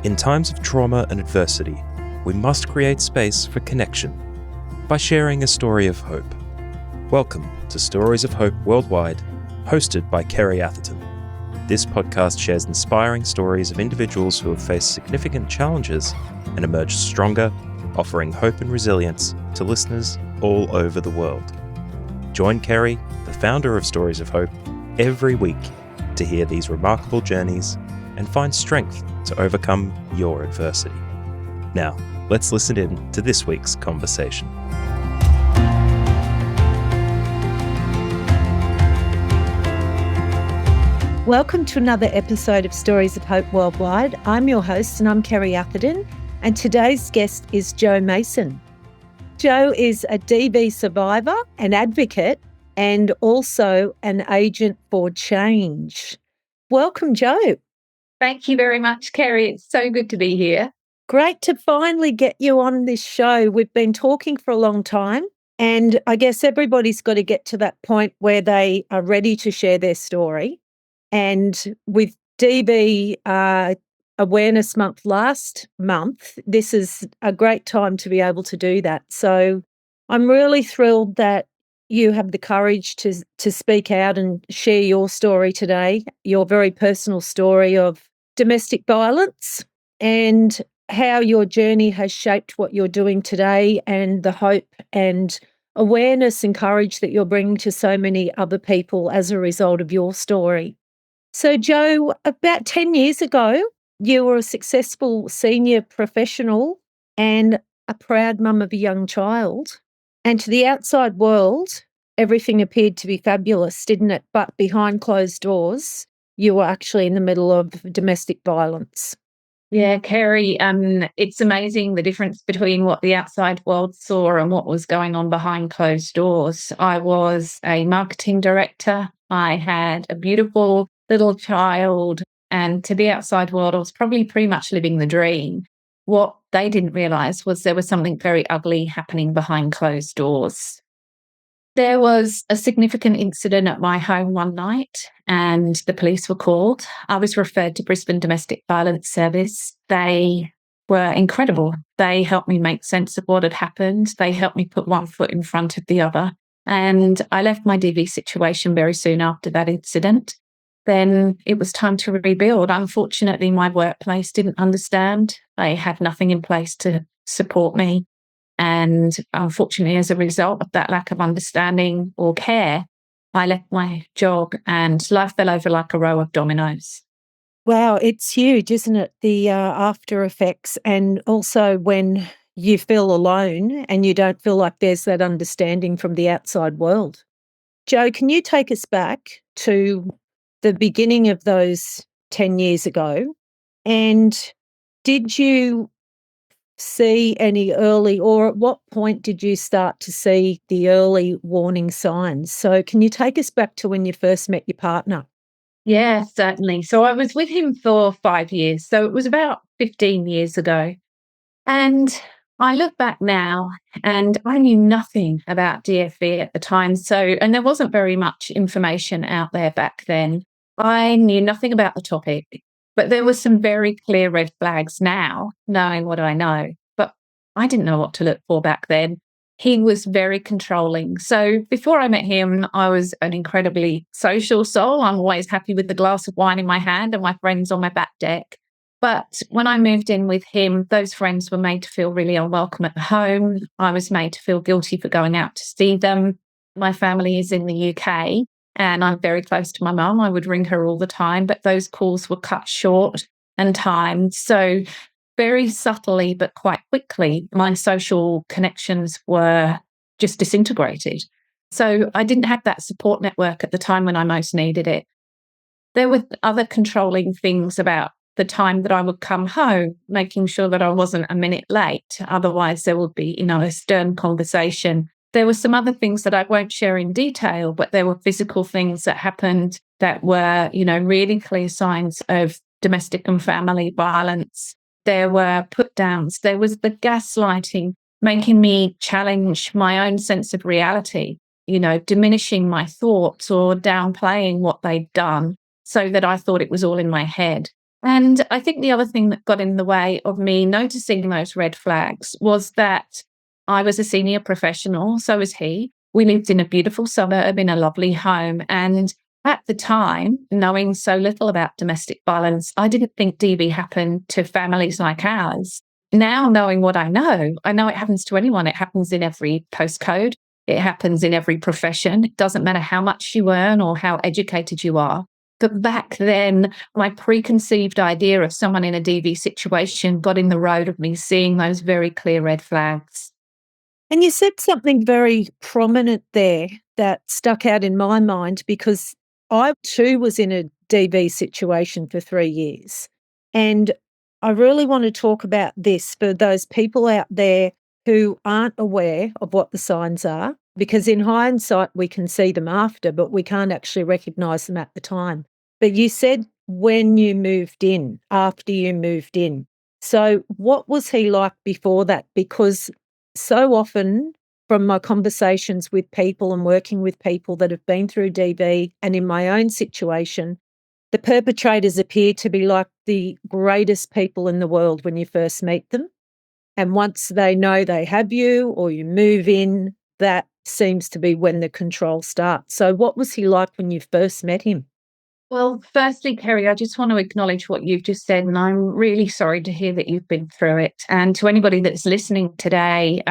In times of trauma and adversity, we must create space for connection by sharing a story of hope. Welcome to Stories of Hope Worldwide, hosted by Kerry Atherton. This podcast shares inspiring stories of individuals who have faced significant challenges and emerged stronger, offering hope and resilience to listeners all over the world. Join Kerry, the founder of Stories of Hope, every week to hear these remarkable journeys and find strength to overcome your adversity. Now, let's listen in to this week's conversation. Welcome to another episode of Stories of Hope Worldwide. I'm your host and I'm Kerry Atherton, and today's guest is Jo Mason. Jo is a DV survivor, an advocate, and also an agent for change. Welcome, Jo. Thank you very much, Kerry. It's so good to be here. Great to finally get you on this show. We've been talking for a long time, and I guess everybody's got to get to that point where they are ready to share their story. And with DV Awareness Month last month, this is a great time to be able to do that. So I'm really thrilled that you have the courage to speak out and share your story today, your very personal story of domestic violence and how your journey has shaped what you're doing today and the hope and awareness and courage that you're bringing to so many other people as a result of your story. So, Jo, about 10 years ago, you were a successful senior professional and a proud mum of a young child. And to the outside world, everything appeared to be fabulous, didn't it? But behind closed doors, you were actually in the middle of domestic violence. Yeah, Kerry, it's amazing the difference between what the outside world saw and what was going on behind closed doors. I was a marketing director. I had a beautiful little child, and to the outside world, I was probably pretty much living the dream. What they didn't realise was there was something very ugly happening behind closed doors. There was a significant incident at my home one night and the police were called. I was referred to Brisbane Domestic Violence Service. They were incredible. They helped me make sense of what had happened. They helped me put one foot in front of the other. And I left my DV situation very soon after that incident. Then it was time to rebuild. Unfortunately, my workplace didn't understand. They had nothing in place to support me. And unfortunately, as a result of that lack of understanding or care, I left my job and life fell over like a row of dominoes. Wow, it's huge, isn't it? The after effects, and also when you feel alone and you don't feel like there's that understanding from the outside world. Jo, can you take us back to the beginning of those 10 years ago? And did you see any early, or at what point did you start to see the early warning signs? So can you take us back to when you first met your partner? Yeah, certainly. So I was with him for 5 years. So it was about 15 years ago. And I look back now and I knew nothing about DFV at the time. And there wasn't very much information out there back then. I knew nothing about the topic. But there were some very clear red flags now, knowing what I know. But I didn't know what to look for back then. He was very controlling. So before I met him, I was an incredibly social soul. I'm always happy with the glass of wine in my hand and my friends on my back deck. But when I moved in with him, those friends were made to feel really unwelcome at the home. I was made to feel guilty for going out to see them. My family is in the UK. And I'm very close to my mum. I would ring her all the time, but those calls were cut short and timed. So very subtly, but quite quickly, my social connections were just disintegrated. So I didn't have that support network at the time when I most needed it. There were other controlling things about the time that I would come home, making sure that I wasn't a minute late. Otherwise, there would be, a stern conversation. There were some other things that I won't share in detail, but there were physical things that happened that were, really clear signs of domestic and family violence. There were put downs. There was the gaslighting, making me challenge my own sense of reality, diminishing my thoughts or downplaying what they'd done so that I thought it was all in my head. And I think the other thing that got in the way of me noticing those red flags was that I was a senior professional, so was he. We lived in a beautiful suburb in a lovely home. And at the time, knowing so little about domestic violence, I didn't think DV happened to families like ours. Now, knowing what I know it happens to anyone. It happens in every postcode, it happens in every profession. It doesn't matter how much you earn or how educated you are. But back then, my preconceived idea of someone in a DV situation got in the road of me seeing those very clear red flags. And you said something very prominent there that stuck out in my mind because I too was in a DV situation for 3 years. And I really want to talk about this for those people out there who aren't aware of what the signs are, because in hindsight, we can see them after, but we can't actually recognise them at the time. But you said when you moved in, after you moved in. So what was he like before that? Because so often from my conversations with people and working with people that have been through DV and in my own situation, the perpetrators appear to be like the greatest people in the world when you first meet them. And once they know they have you or you move in, that seems to be when the control starts. So what was he like when you first met him? Well, firstly, Kerry, I just want to acknowledge what you've just said, and I'm really sorry to hear that you've been through it. And to anybody that's listening today,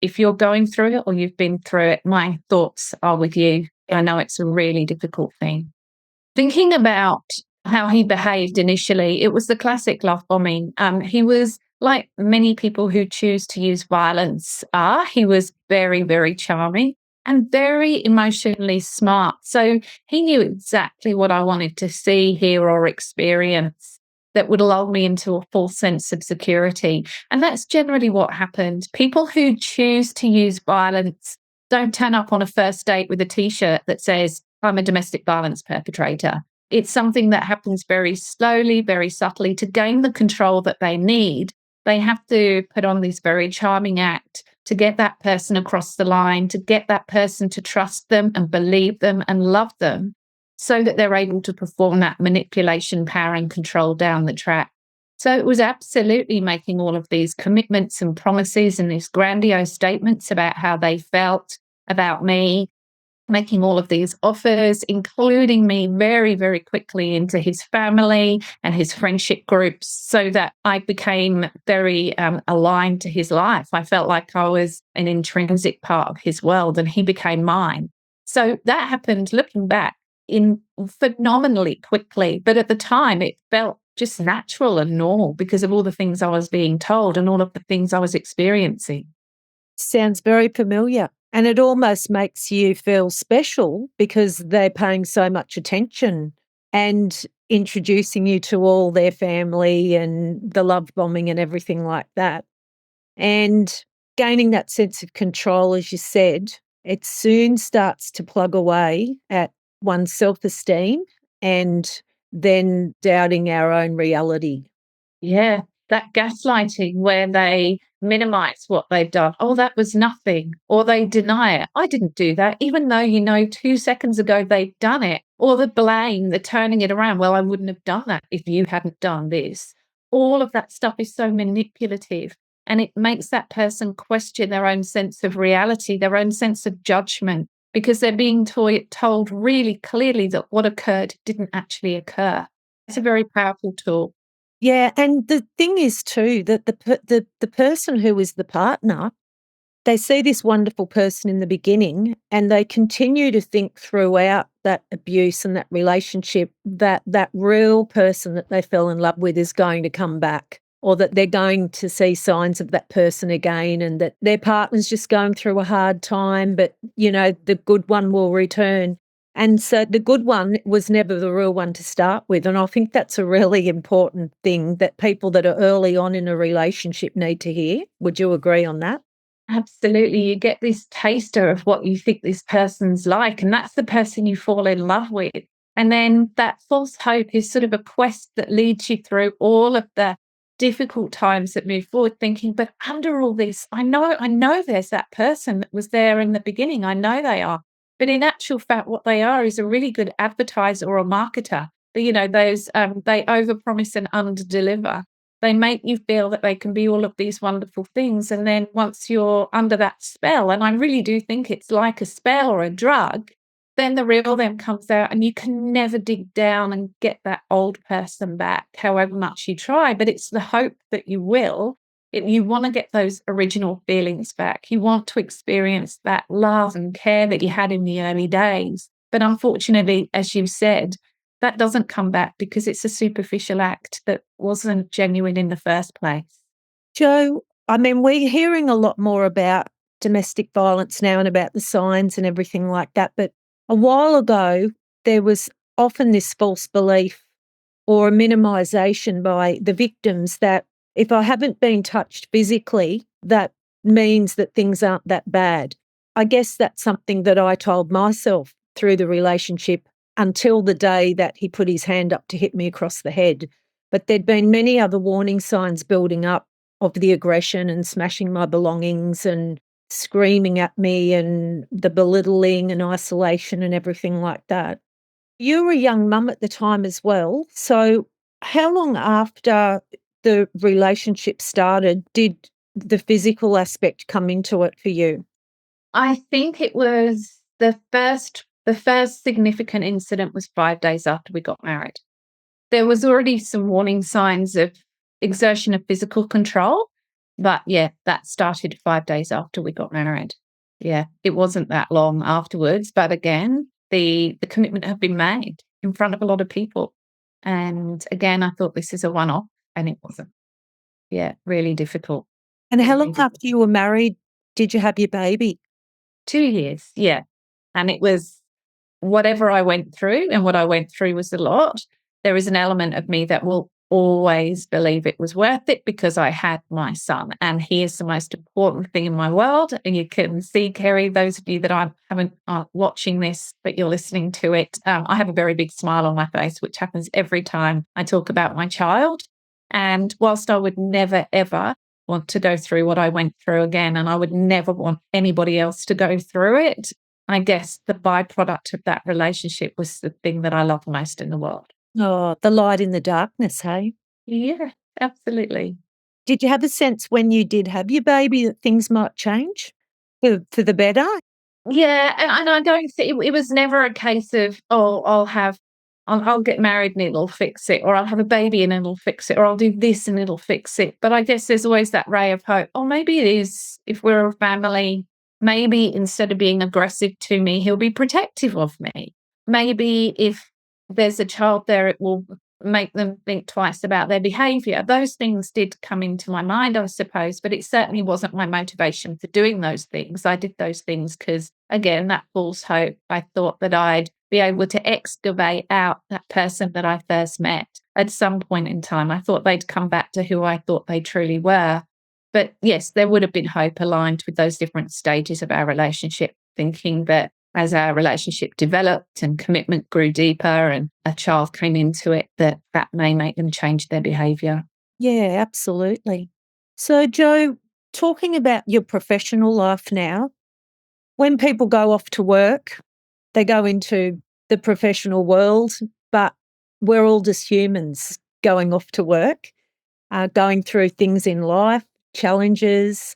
if you're going through it or you've been through it, my thoughts are with you. I know it's a really difficult thing. Thinking about how he behaved initially, it was the classic love bombing. He was like many people who choose to use violence are. He was very, very charming and very emotionally smart. So he knew exactly what I wanted to see, hear, or experience that would lull me into a full sense of security. And that's generally what happened. People who choose to use violence don't turn up on a first date with a t-shirt that says, I'm a domestic violence perpetrator. It's something that happens very slowly, very subtly. To gain the control that they need, they have to put on this very charming act to get that person across the line, to get that person to trust them and believe them and love them so that they're able to perform that manipulation, power, and control down the track. So it was absolutely making all of these commitments and promises and these grandiose statements about how they felt about me, making all of these offers, including me very, very quickly into his family and his friendship groups so that I became very aligned to his life. I felt like I was an intrinsic part of his world and he became mine. So that happened, looking back, in phenomenally quickly. But at the time, it felt just natural and normal because of all the things I was being told and all of the things I was experiencing. Sounds very familiar. And it almost makes you feel special because they're paying so much attention and introducing you to all their family and the love bombing and everything like that. And gaining that sense of control, as you said, it soon starts to plug away at one's self-esteem and then doubting our own reality. Yeah, that gaslighting where they minimize what they've done. Oh, that was nothing. Or they deny it. I didn't do that, even though 2 seconds ago they've done it. Or the blame, the turning it around. Well, I wouldn't have done that if you hadn't done this. All of that stuff is so manipulative. And it makes that person question their own sense of reality, their own sense of judgment, because they're being told really clearly that what occurred didn't actually occur. It's a very powerful tool. Yeah, and the thing is too that the person who is the partner, they see this wonderful person in the beginning and they continue to think throughout that abuse and that relationship that that real person that they fell in love with is going to come back, or that they're going to see signs of that person again, and that their partner's just going through a hard time, but the good one will return. And so the good one was never the real one to start with. And I think that's a really important thing that people that are early on in a relationship need to hear. Would you agree on that? Absolutely. You get this taster of what you think this person's like, and that's the person you fall in love with. And then that false hope is sort of a quest that leads you through all of the difficult times that move forward, thinking, but under all this, I know there's that person that was there in the beginning. I know they are. But in actual fact, what they are is a really good advertiser or a marketer Those they overpromise and underdeliver. They make you feel that they can be all of these wonderful things. And then once you're under that spell, and I really do think it's like a spell or a drug, then the real them comes out and you can never dig down and get that old person back, however much you try. But it's the hope that you will. You want to get those original feelings back. You want to experience that love and care that you had in the early days. But unfortunately, as you've said, that doesn't come back because it's a superficial act that wasn't genuine in the first place. Jo, I mean, we're hearing a lot more about domestic violence now and about the signs and everything like that. But a while ago, there was often this false belief or a minimisation by the victims that if I haven't been touched physically, that means that things aren't that bad. I guess that's something that I told myself through the relationship until the day that he put his hand up to hit me across the head. But there'd been many other warning signs building up of the aggression and smashing my belongings and screaming at me and the belittling and isolation and everything like that. You were a young mum at the time as well. So how long after the relationship started did the physical aspect come into it for you? I think it was the first significant incident was 5 days after we got married. There was already some warning signs of exertion of physical control, but yeah, that started 5 days after we got married. Yeah, it wasn't that long afterwards, but again, the commitment had been made in front of a lot of people. And again, I thought this is a one-off, and it wasn't. Yeah, really difficult. And how Really long difficult. after you were married did you have your baby? 2 years, yeah. And it was whatever I went through, and what I went through was a lot. There is an element of me that will always believe it was worth it because I had my son, and he is the most important thing in my world. And you can see, Kerry, those of you that haven't watching this, but you're listening to it, I have a very big smile on my face, which happens every time I talk about my child. And whilst I would never, ever want to go through what I went through again, and I would never want anybody else to go through it, I guess the byproduct of that relationship was the thing that I love most in the world. Oh, the light in the darkness, hey? Yeah, absolutely. Did you have a sense when you did have your baby that things might change for the better? Yeah, and I don't think it was never a case of, oh, I'll get married and it'll fix it, or I'll have a baby and it'll fix it, or I'll do this and it'll fix it. But I guess there's always that ray of hope. Oh, maybe it is, if we're a family, maybe instead of being aggressive to me, he'll be protective of me. Maybe if there's a child there, it will make them think twice about their behavior. Those things did come into my mind, I suppose, but it certainly wasn't my motivation for doing those things. I did those things because, again, that false hope. I thought that I'd be able to excavate out that person that I first met at some point in time. I thought they'd come back to who I thought they truly were. But yes, there would have been hope aligned with those different stages of our relationship, thinking that as our relationship developed and commitment grew deeper and a child came into it, that may make them change their behaviour. Yeah, absolutely. So, Jo, talking about your professional life now, when people go off to work, they go into the professional world, but we're all just humans going off to work, going through things in life, challenges.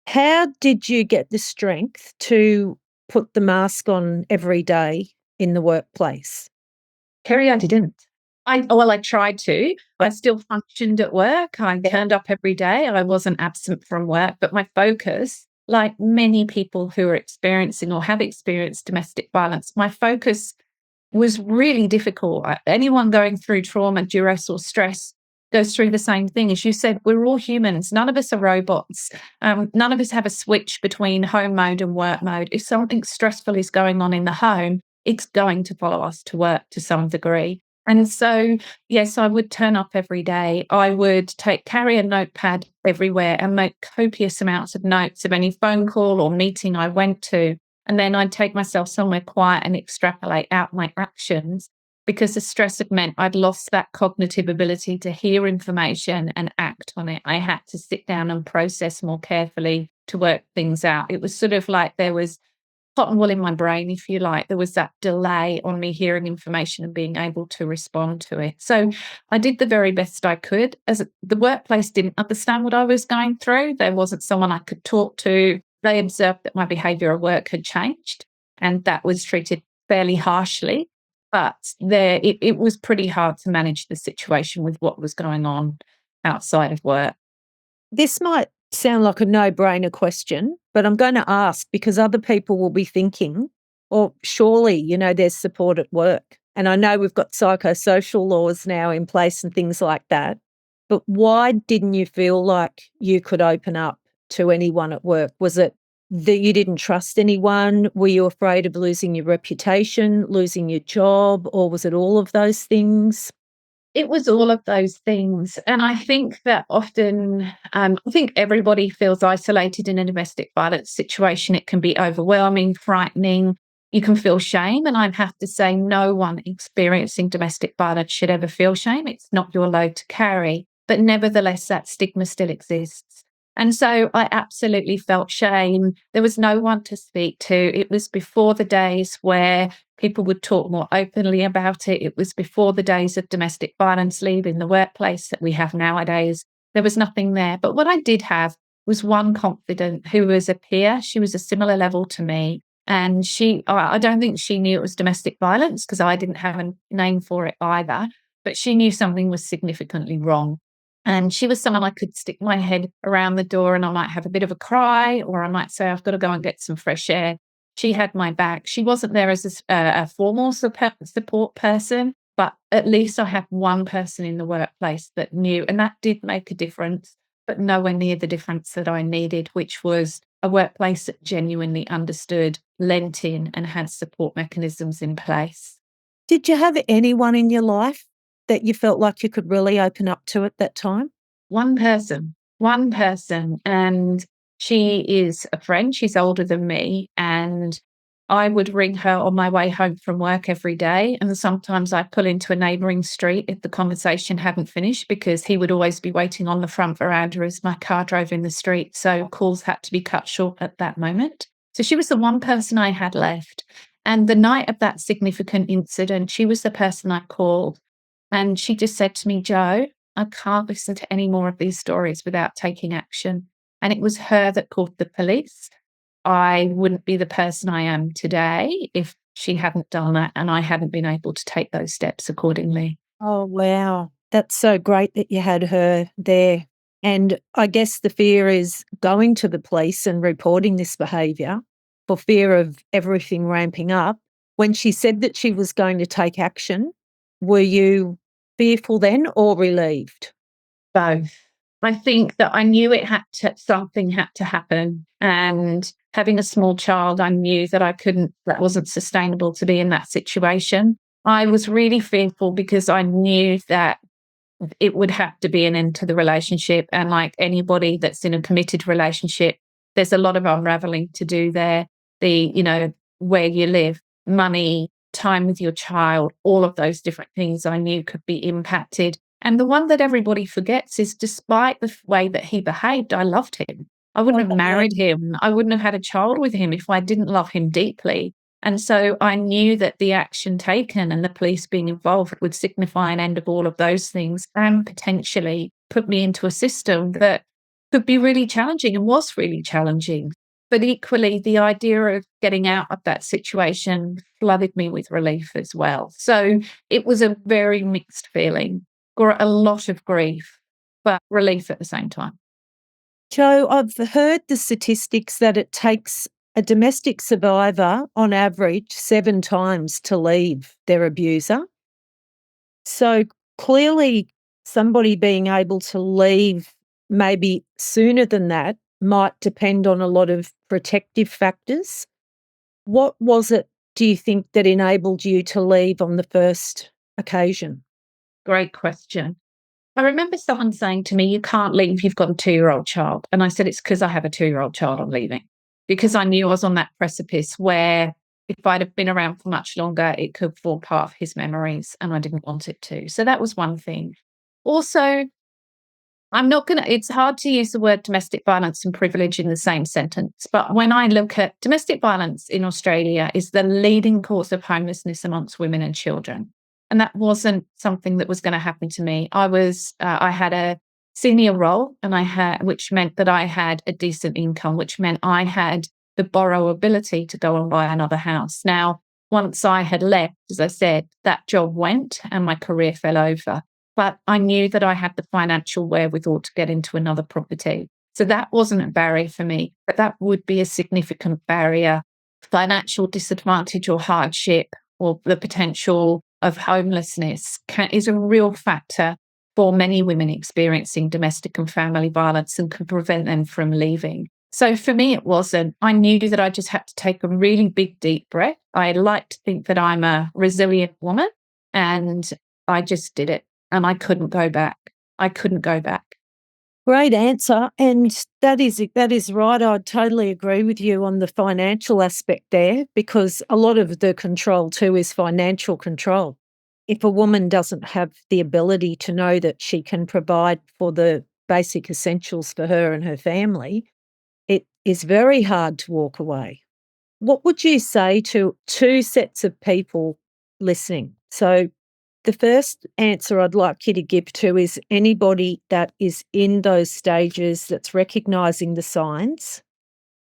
How did you get the strength to put the mask on every day in the workplace? Kerry, I didn't. I tried to. I still functioned at work. I turned up every day. I wasn't absent from work, but my focus, like many people who are experiencing or have experienced domestic violence, my focus was really difficult. Anyone going through trauma, duress, or stress goes through the same thing. As you said, we're all humans. None of us are robots. None of us have a switch between home mode and work mode. If something stressful is going on in the home, it's going to follow us to work to some degree. And so, yes, I would turn up every day. I would carry a notepad everywhere and make copious amounts of notes of any phone call or meeting I went to. And then I'd take myself somewhere quiet and extrapolate out my actions, because the stress had meant I'd lost that cognitive ability to hear information and act on it. I had to sit down and process more carefully to work things out. It was sort of like there was cotton wool in my brain, if you like. There was that delay on me hearing information and being able to respond to it. So I did the very best I could. As the workplace didn't understand what I was going through, there wasn't someone I could talk to. They observed that my behaviour at work had changed, and that was treated fairly harshly. But it was pretty hard to manage the situation with what was going on outside of work. This might sound like a no-brainer question, but I'm going to ask because other people will be thinking, well, surely, there's support at work. And I know we've got psychosocial laws now in place and things like that. But why didn't you feel like you could open up to anyone at work? Was it that you didn't trust anyone? Were you afraid of losing your reputation, losing your job, or was it all of those things? It was all of those things. And I think that often, I think everybody feels isolated in a domestic violence situation. It can be overwhelming, frightening. You can feel shame. And I have to say, no one experiencing domestic violence should ever feel shame. It's not your load to carry. But nevertheless, that stigma still exists. And so I absolutely felt shame. There was no one to speak to. It was before the days where people would talk more openly about it. It was before the days of domestic violence leave in the workplace that we have nowadays. There was nothing there. But what I did have was one confidant who was a peer. She was a similar level to me. And I don't think she knew it was domestic violence because I didn't have a name for it either. But she knew something was significantly wrong. And she was someone I could stick my head around the door and I might have a bit of a cry, or I might say, I've got to go and get some fresh air. She had my back. She wasn't there as a formal support person, but at least I had one person in the workplace that knew, and that did make a difference, but nowhere near the difference that I needed, which was a workplace that genuinely understood, lent in, and had support mechanisms in place. Did you have anyone in your life that you felt like you could really open up to at that time? One person, and she is a friend. She's older than me, and I would ring her on my way home from work every day. And sometimes I'd pull into a neighbouring street if the conversation hadn't finished, because he would always be waiting on the front veranda as my car drove in the street. So calls had to be cut short at that moment. So she was the one person I had left. And the night of that significant incident, she was the person I called. And she just said to me, "Jo, I can't listen to any more of these stories without taking action." And it was her that called the police. I wouldn't be the person I am today if she hadn't done that and I hadn't been able to take those steps accordingly. Oh, wow. That's so great that you had her there. And I guess the fear is going to the police and reporting this behaviour for fear of everything ramping up. When she said that she was going to take action, were you fearful then or relieved? Both. I think that I knew something had to happen. And having a small child, I knew that that wasn't sustainable to be in that situation. I was really fearful because I knew that it would have to be an end to the relationship. And like anybody that's in a committed relationship, there's a lot of unraveling to do there. Where you live, money, time with your child, all of those different things I knew could be impacted. And the one that everybody forgets is, despite the way that he behaved, I loved him. I wouldn't have married him. I wouldn't have had a child with him if I didn't love him deeply. And so I knew that the action taken and the police being involved would signify an end of all of those things and potentially put me into a system that could be really challenging and was really challenging. But equally, the idea of getting out of that situation flooded me with relief as well. So it was a very mixed feeling, a lot of grief, but relief at the same time. Jo, I've heard the statistics that it takes a domestic survivor on average 7 times to leave their abuser. So clearly somebody being able to leave maybe sooner than that might depend on a lot of protective factors. What was it, do you think, that enabled you to leave on the first occasion? Great question. I remember someone saying to me, "You can't leave, you've got a 2-year-old child." And I said, "It's because I have a 2-year-old child, I'm leaving." Because I knew I was on that precipice where if I'd have been around for much longer, it could form part of his memories and I didn't want it to. So that was one thing. Also, I'm not going to, it's hard to use the word domestic violence and privilege in the same sentence. But when I look at domestic violence in Australia is the leading cause of homelessness amongst women and children. And that wasn't something that was going to happen to me. I had a senior role which meant that I had a decent income, which meant I had the borrowability to go and buy another house. Now, once I had left, as I said, that job went and my career fell over. But I knew that I had the financial wherewithal to get into another property. So that wasn't a barrier for me, but that would be a significant barrier. Financial disadvantage or hardship or the potential of homelessness is a real factor for many women experiencing domestic and family violence and can prevent them from leaving. So for me, it wasn't. I knew that I just had to take a really big, deep breath. I like to think that I'm a resilient woman, and I just did it. And I couldn't go back. I couldn't go back. Great answer. And that is right. I totally agree with you on the financial aspect there, because a lot of the control too is financial control. If a woman doesn't have the ability to know that she can provide for the basic essentials for her and her family, it is very hard to walk away. What would you say to two sets of people listening? So the first answer I'd like you to give to is anybody that is in those stages that's recognising the signs,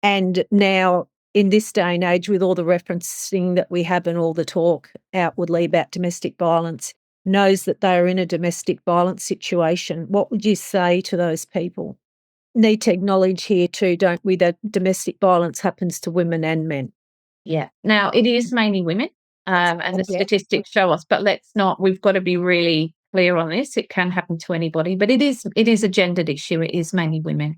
and now in this day and age with all the referencing that we have and all the talk outwardly about domestic violence, knows that they are in a domestic violence situation. What would you say to those people? Need to acknowledge here too, don't we, that domestic violence happens to women and men. Yeah. Now, it is mainly women. And the statistics show us, but we've got to be really clear on this. It can happen to anybody, but it is a gendered issue. It is mainly women.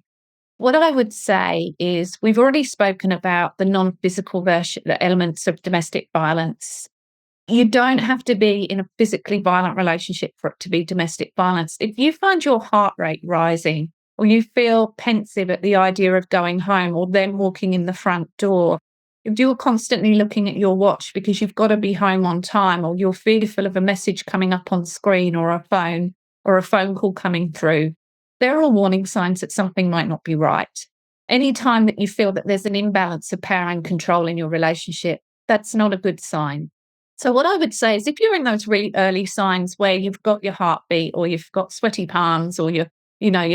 What I would say is we've already spoken about the non-physical the elements of domestic violence. You don't have to be in a physically violent relationship for it to be domestic violence. If you find your heart rate rising, or you feel pensive at the idea of going home or them walking in the front door, if you're constantly looking at your watch because you've got to be home on time, or you're fearful of a message coming up on screen or a phone call coming through, there are all warning signs that something might not be right. Any time that you feel that there's an imbalance of power and control in your relationship, that's not a good sign. So what I would say is if you're in those really early signs where you've got your heartbeat or you've got sweaty palms or you're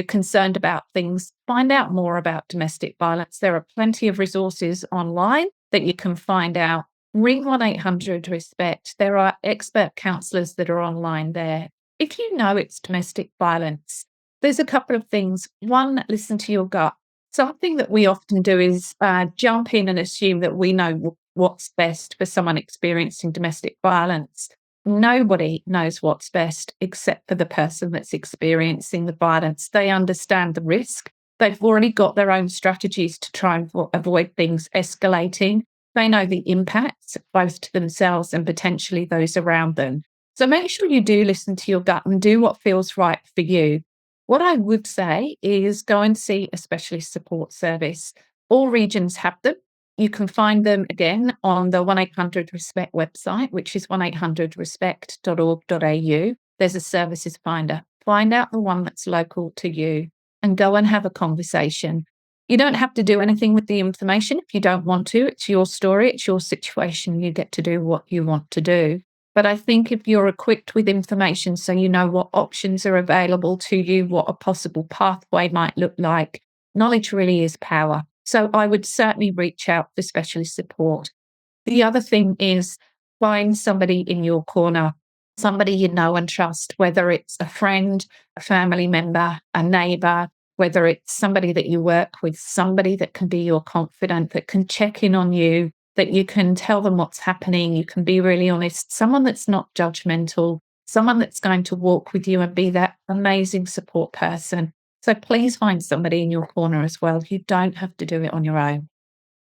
concerned about things, find out more about domestic violence. There are plenty of resources online that you can find out. Ring 1-800-RESPECT. There are expert counsellors that are online there. If you know it's domestic violence, there's a couple of things. One, listen to your gut. Something that we often do is jump in and assume that we know what's best for someone experiencing domestic violence. Nobody knows what's best except for the person that's experiencing the violence. They understand the risk. They've already got their own strategies to try and avoid things escalating. They know the impacts both to themselves and potentially those around them. So make sure you do listen to your gut and do what feels right for you. What I would say is go and see a specialist support service. All regions have them. You can find them again on the 1-800-RESPECT website, which is 1800respect.org.au. There's a services finder. Find out the one that's local to you and go and have a conversation. You don't have to do anything with the information if you don't want to. It's your story, it's your situation. You get to do what you want to do. But I think if you're equipped with information so you know what options are available to you, what a possible pathway might look like, knowledge really is power. So I would certainly reach out for specialist support. The other thing is find somebody in your corner, somebody you know and trust, whether it's a friend, a family member, a neighbour, whether it's somebody that you work with, somebody that can be your confidant, that can check in on you, that you can tell them what's happening, you can be really honest, someone that's not judgmental, someone that's going to walk with you and be that amazing support person. So please find somebody in your corner as well. You don't have to do it on your own.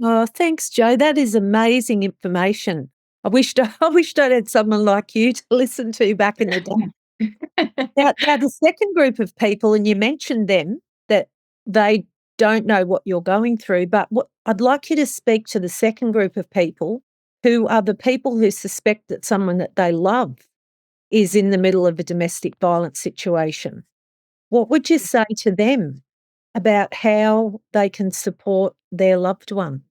Oh, thanks, Jo. That is amazing information. I wished I'd had someone like you to listen to back in the day. Now, the second group of people, and you mentioned them, that they don't know what you're going through, but I'd like you to speak to the second group of people who are the people who suspect that someone that they love is in the middle of a domestic violence situation. What would you say to them about how they can support their loved one?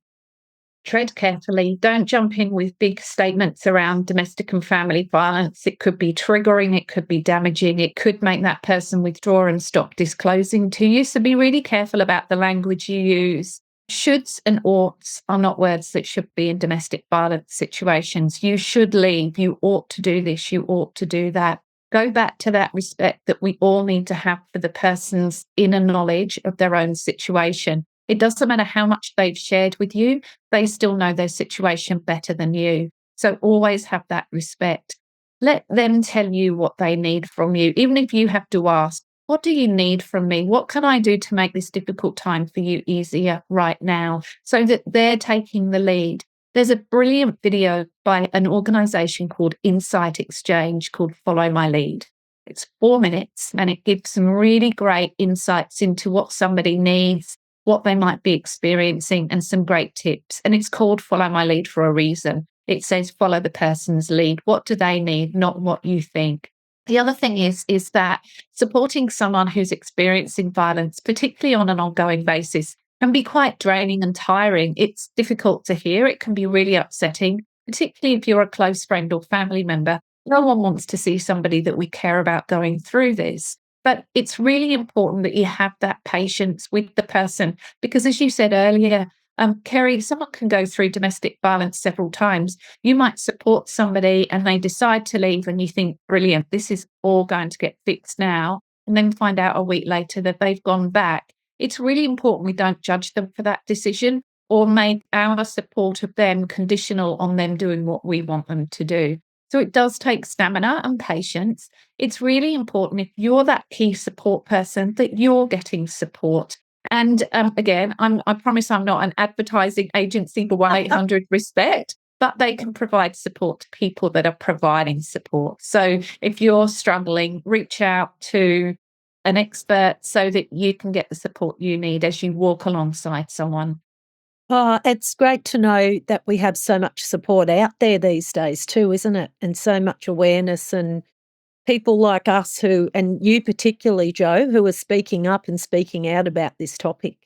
Tread carefully. Don't jump in with big statements around domestic and family violence. It could be triggering, it could be damaging, it could make that person withdraw and stop disclosing to you. So be really careful about the language you use. Shoulds and oughts are not words that should be in domestic violence situations. You should leave. You ought to do this. You ought to do that. Go back to that respect that we all need to have for the person's inner knowledge of their own situation. It doesn't matter how much they've shared with you, they still know their situation better than you. So always have that respect. Let them tell you what they need from you, even if you have to ask, what do you need from me? What can I do to make this difficult time for you easier right now? So that they're taking the lead. There's a brilliant video by an organization called Insight Exchange called Follow My Lead. It's 4 minutes and it gives some really great insights into what somebody needs, what they might be experiencing, and some great tips. And it's called Follow My Lead for a reason. It says follow the person's lead. What do they need, not what you think. The other thing is that supporting someone who's experiencing violence, particularly on an ongoing basis, can be quite draining and tiring. It's difficult to hear. It can be really upsetting, particularly if you're a close friend or family member. No one wants to see somebody that we care about going through this. But it's really important that you have that patience with the person because, as you said earlier, Kerry, someone can go through domestic violence several times. You might support somebody and they decide to leave and you think, brilliant, this is all going to get fixed now. And then find out a week later that they've gone back. It's really important we don't judge them for that decision or make our support of them conditional on them doing what we want them to do. So it does take stamina and patience. It's really important if you're that key support person that you're getting support. And again, I promise I'm not an advertising agency for 1-800 Respect, but they can provide support to people that are providing support. So if you're struggling, reach out to an expert so that you can get the support you need as you walk alongside someone. Oh, it's great to know that we have so much support out there these days too, isn't it? And so much awareness and people like us who, and you particularly, Joe, who are speaking up and speaking out about this topic.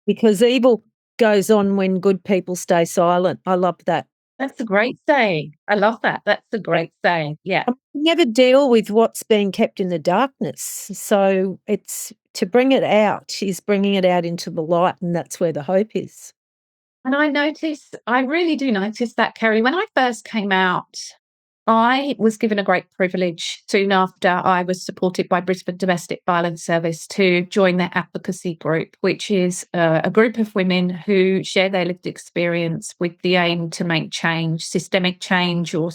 Because evil goes on when good people stay silent. I love that. That's a great saying. I love that. That's a great saying. Yeah. We never deal with what's being kept in the darkness. So it's to bring it out is bringing it out into the light, and that's where the hope is. And I really do notice that, Kerry. When I first came out, I was given a great privilege soon after I was supported by Brisbane Domestic Violence Service to join their advocacy group, which is a group of women who share their lived experience with the aim to make change, systemic change, or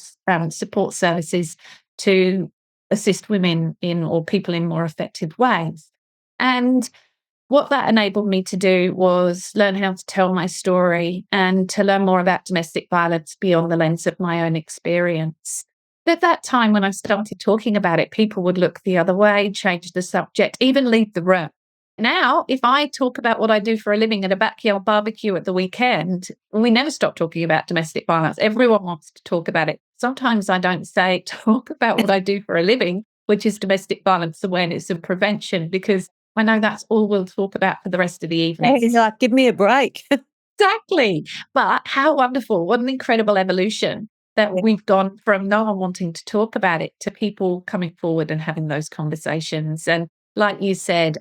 support services to assist women in or people in more effective ways. And what that enabled me to do was learn how to tell my story and to learn more about domestic violence beyond the lens of my own experience. At that time, when I started talking about it, people would look the other way, change the subject, even leave the room. Now, if I talk about what I do for a living at a backyard barbecue at the weekend, we never stop talking about domestic violence. Everyone wants to talk about it. Sometimes I don't say talk about what I do for a living, which is domestic violence awareness and prevention, because I know that's all we'll talk about for the rest of the evening. It's like, give me a break. Exactly. But how wonderful. What an incredible evolution that we've gone from no one wanting to talk about it to people coming forward and having those conversations. And like you said,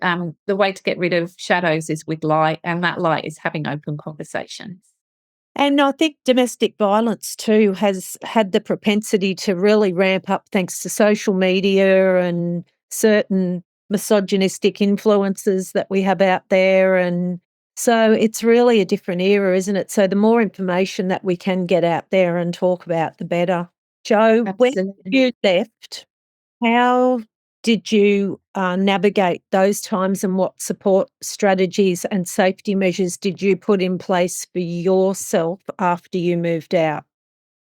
the way to get rid of shadows is with light, and that light is having open conversations. And I think domestic violence too has had the propensity to really ramp up thanks to social media and certain misogynistic influences that we have out there. And so it's really a different era, isn't it? So the more information that we can get out there and talk about, the better. Joe, when Absolutely. you left, how did you navigate those times, and what support strategies and safety measures did you put in place for yourself after you moved out?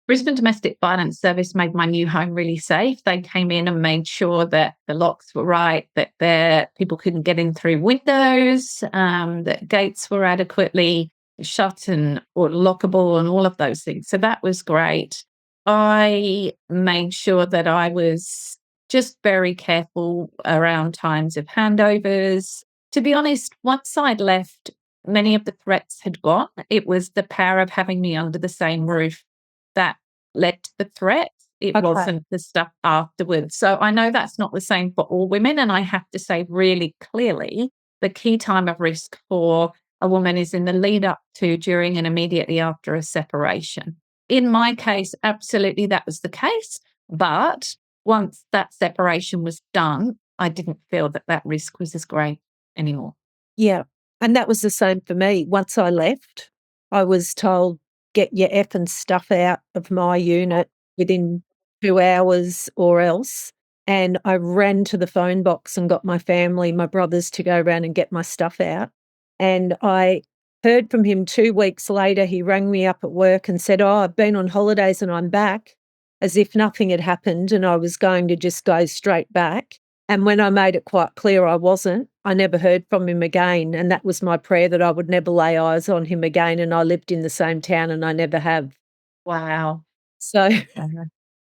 Brisbane Domestic Violence Service made my new home really safe. They came in and made sure that the locks were right, that people couldn't get in through windows, that gates were adequately shut and or lockable and all of those things. So that was great. I made sure that I was just very careful around times of handovers. To be honest, once I'd left, many of the threats had gone. It was the power of having me under the same roof that led to the threat. It Okay. wasn't the stuff afterwards. So I know that's not the same for all women. And I have to say really clearly, the key time of risk for a woman is in the lead up to, during, and immediately after a separation. In my case, absolutely that was the case. But once that separation was done, I didn't feel that that risk was as great anymore. Yeah. And that was the same for me. Once I left, I was told, get your effing stuff out of my unit within 2 hours or else. And I ran to the phone box and got my family, my brothers, to go around and get my stuff out. And I heard from him 2 weeks later. He rang me up at work and said, I've been on holidays and I'm back, as if nothing had happened and I was going to just go straight back. And when I made it quite clear I wasn't, I never heard from him again. And that was my prayer, that I would never lay eyes on him again. And I lived in the same town and I never have. Wow. So, Uh-huh.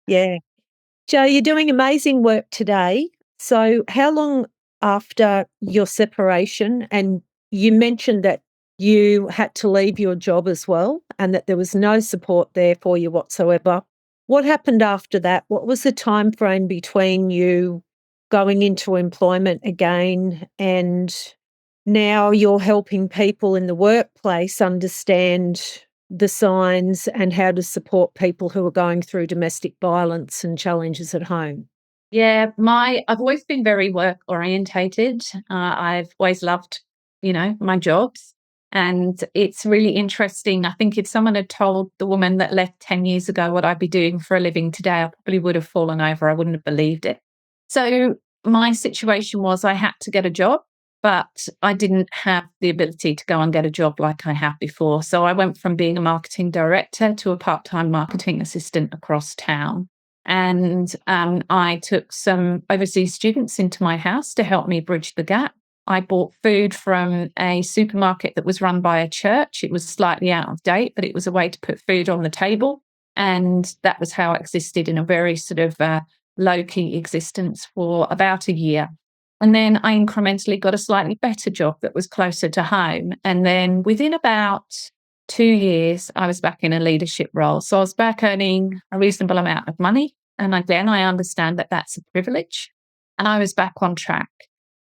yeah. Jo, you're doing amazing work today. So how long after your separation, and you mentioned that you had to leave your job as well and that there was no support there for you whatsoever. What happened after that? What was the time frame between you going into employment again and now you're helping people in the workplace understand the signs and how to support people who are going through domestic violence and challenges at home? Yeah, I've always been very work orientated. I've always loved, my jobs. And it's really interesting. I think if someone had told the woman that left 10 years ago what I'd be doing for a living today, I probably would have fallen over. I wouldn't have believed it. So my situation was I had to get a job, but I didn't have the ability to go and get a job like I have before. So I went from being a marketing director to a part-time marketing assistant across town. And I took some overseas students into my house to help me bridge the gap. I bought food from a supermarket that was run by a church. It was slightly out of date, but it was a way to put food on the table. And that was how I existed in a very sort of low-key existence for about a year. And then I incrementally got a slightly better job that was closer to home. And then within about 2 years, I was back in a leadership role. So I was back earning a reasonable amount of money. And again, I understand that that's a privilege. And I was back on track.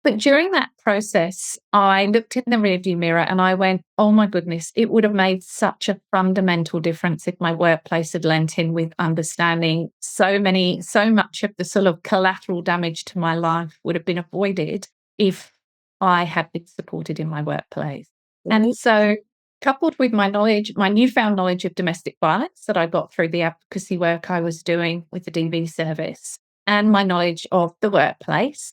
But during that process, I looked in the rearview mirror and I went, oh my goodness, it would have made such a fundamental difference if my workplace had lent in with understanding. So much of the sort of collateral damage to my life would have been avoided if I had been supported in my workplace. And so, coupled with my newfound knowledge of domestic violence that I got through the advocacy work I was doing with the DV service and my knowledge of the workplace,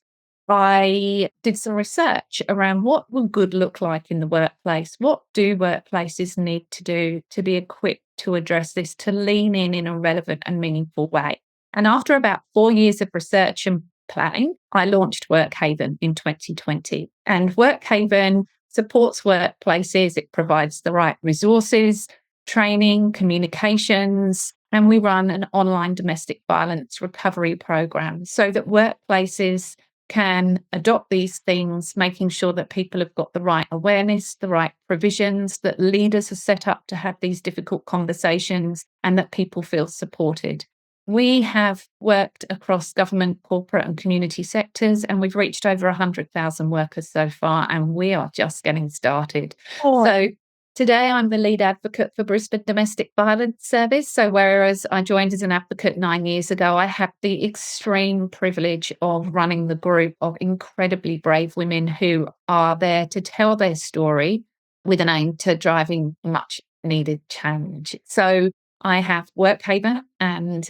I did some research around what will good look like in the workplace. What do workplaces need to do to be equipped to address this, to lean in a relevant and meaningful way? And after about 4 years of research and planning, I launched WorkHaven in 2020. And WorkHaven supports workplaces. It provides the right resources, training, communications, and we run an online domestic violence recovery program so that workplaces can adopt these things, making sure that people have got the right awareness, the right provisions, that leaders are set up to have these difficult conversations, and that people feel supported. We have worked across government, corporate, and community sectors, and we've reached over 100,000 workers so far, and we are just getting started. So today, I'm the lead advocate for Brisbane Domestic Violence Service. So whereas I joined as an advocate 9 years ago, I have the extreme privilege of running the group of incredibly brave women who are there to tell their story with an aim to driving much needed change. So I have WorkHaven, and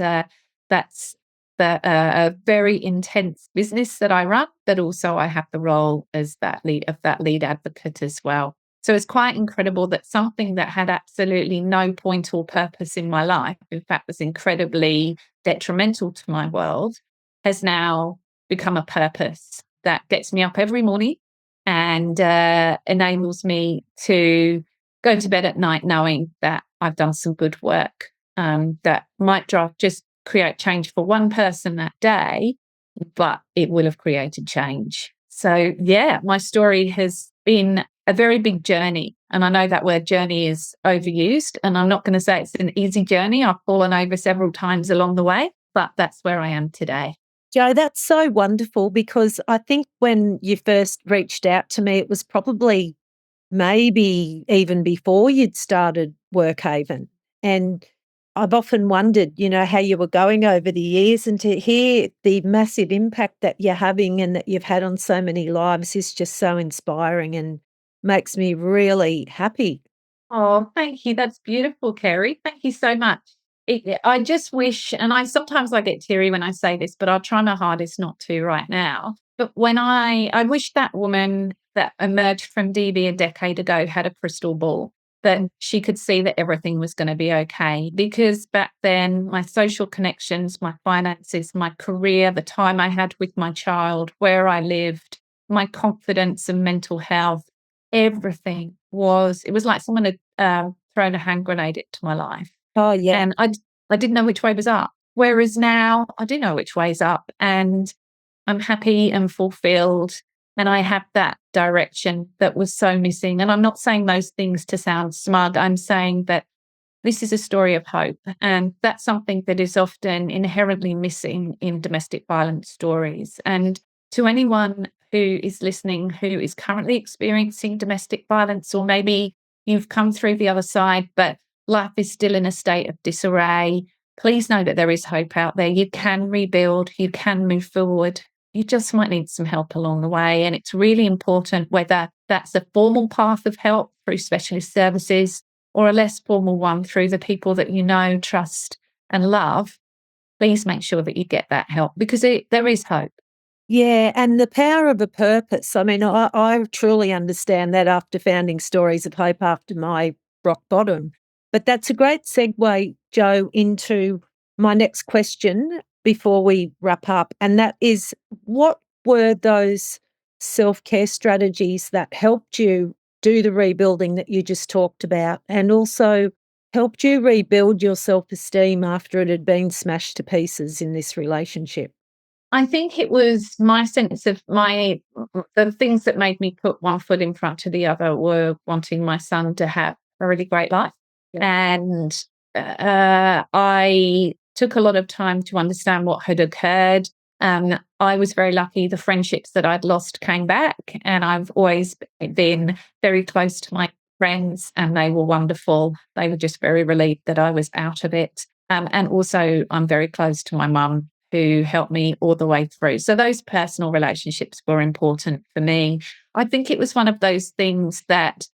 that's a very intense business that I run, but also I have the role as that lead advocate as well. So it's quite incredible that something that had absolutely no point or purpose in my life, in fact, was incredibly detrimental to my world, has now become a purpose that gets me up every morning and enables me to go to bed at night knowing that I've done some good work that might just create change for one person that day, but it will have created change. So, yeah, my story has been a very big journey. And I know that word journey is overused, and I'm not going to say it's an easy journey. I've fallen over several times along the way, but that's where I am today. Jo, that's so wonderful, because I think when you first reached out to me, it was probably maybe even before you'd started WorkHaven. And I've often wondered, how you were going over the years, and to hear the massive impact that you're having and that you've had on so many lives is just so inspiring and makes me really happy. Oh, thank you. That's beautiful, Kerry. Thank you so much. I just wish, and sometimes I get teary when I say this, but I'll try my hardest not to right now. But when I wish that woman that emerged from DB a decade ago had a crystal ball, that she could see that everything was going to be okay. Because back then, my social connections, my finances, my career, the time I had with my child, where I lived, my confidence and mental health, everything it was like someone had thrown a hand grenade into my life. Oh, yeah. And I didn't know which way was up. Whereas now I do know which way's up, and I'm happy and fulfilled. And I have that direction that was so missing. And I'm not saying those things to sound smug. I'm saying that this is a story of hope. And that's something that is often inherently missing in domestic violence stories. And to anyone who is listening, who is currently experiencing domestic violence, or maybe you've come through the other side, but life is still in a state of disarray, please know that there is hope out there. You can rebuild, you can move forward. You just might need some help along the way. And it's really important, whether that's a formal path of help through specialist services or a less formal one through the people that you know, trust, and love. Please make sure that you get that help, because there is hope. Yeah, and the power of a purpose. I mean, I truly understand that after founding Stories of Hope after my rock bottom. But that's a great segue, Jo, into my next question before we wrap up. And that is, what were those self-care strategies that helped you do the rebuilding that you just talked about, and also helped you rebuild your self-esteem after it had been smashed to pieces in this relationship? I think it was my sense of the things that made me put one foot in front of the other were wanting my son to have a really great life. Yeah. And I took a lot of time to understand what had occurred. I was very lucky. The friendships that I'd lost came back, and I've always been very close to my friends, and they were wonderful. They were just very relieved that I was out of it. And also, I'm very close to my mum, who helped me all the way through. So those personal relationships were important for me. I think it was one of those things that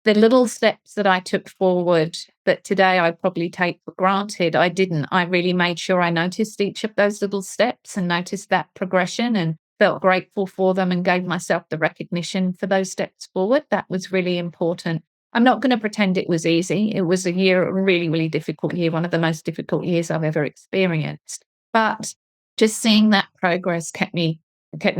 the little steps that I took forward that today I probably take for granted, I didn't. I really made sure I noticed each of those little steps and noticed that progression and felt grateful for them and gave myself the recognition for those steps forward. That was really important. I'm not going to pretend it was easy. It was a really, really difficult year, one of the most difficult years I've ever experienced. But just seeing that progress kept me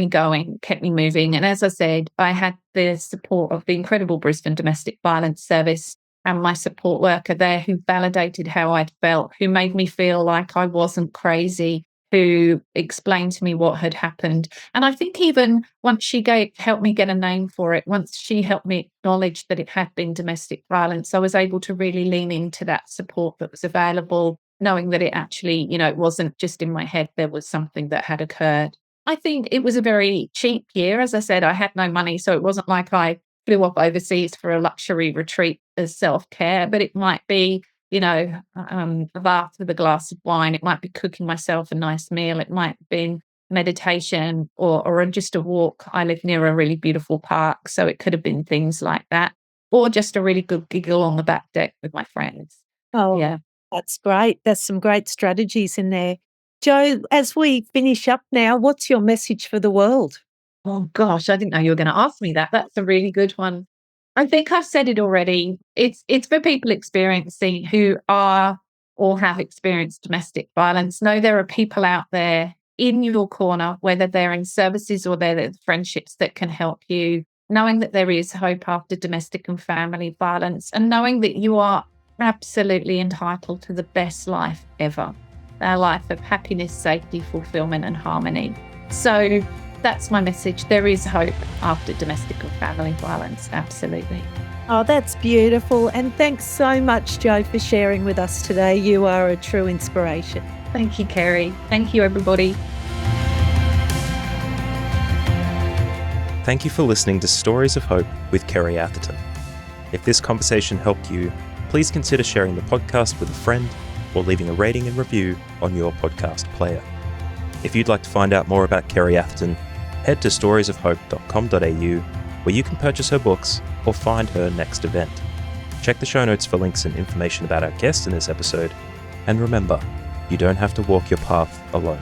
going, kept me moving. And as I said, I had the support of the incredible Brisbane Domestic Violence Service and my support worker there, who validated how I'd felt, who made me feel like I wasn't crazy, who explained to me what had happened. And I think even once she helped me get a name for it, once she helped me acknowledge that it had been domestic violence, I was able to really lean into that support that was available, knowing that it actually, it wasn't just in my head, there was something that had occurred. I think it was a very cheap year. As I said, I had no money, so it wasn't like I flew off overseas for a luxury retreat as self-care, but it might be, a bath with a glass of wine. It might be cooking myself a nice meal. It might have been meditation or just a walk. I live near a really beautiful park, so it could have been things like that, or just a really good giggle on the back deck with my friends. Oh, Yeah. That's great. There's some great strategies in there. Jo, as we finish up now, what's your message for the world? Oh gosh, I didn't know you were going to ask me that. That's a really good one. I think I've said it already. It's for people experiencing who are or have experienced domestic violence. Know there are people out there in your corner, whether they're in services or they're the friendships that can help you. Knowing that there is hope after domestic and family violence, and knowing that you are absolutely entitled to the best life ever. A life of happiness, safety, fulfillment, and harmony. So that's my message. There is hope after domestic or family violence. Absolutely. Oh, that's beautiful. And thanks so much, Jo, for sharing with us today. You are a true inspiration. Thank you, Kerry. Thank you, everybody. Thank you for listening to Stories of Hope with Kerry Atherton. If this conversation helped you, please consider sharing the podcast with a friend or leaving a rating and review on your podcast player. If you'd like to find out more about Kerry Atherton, head to storiesofhope.com.au, where you can purchase her books or find her next event. Check the show notes for links and information about our guest in this episode. And remember, you don't have to walk your path alone.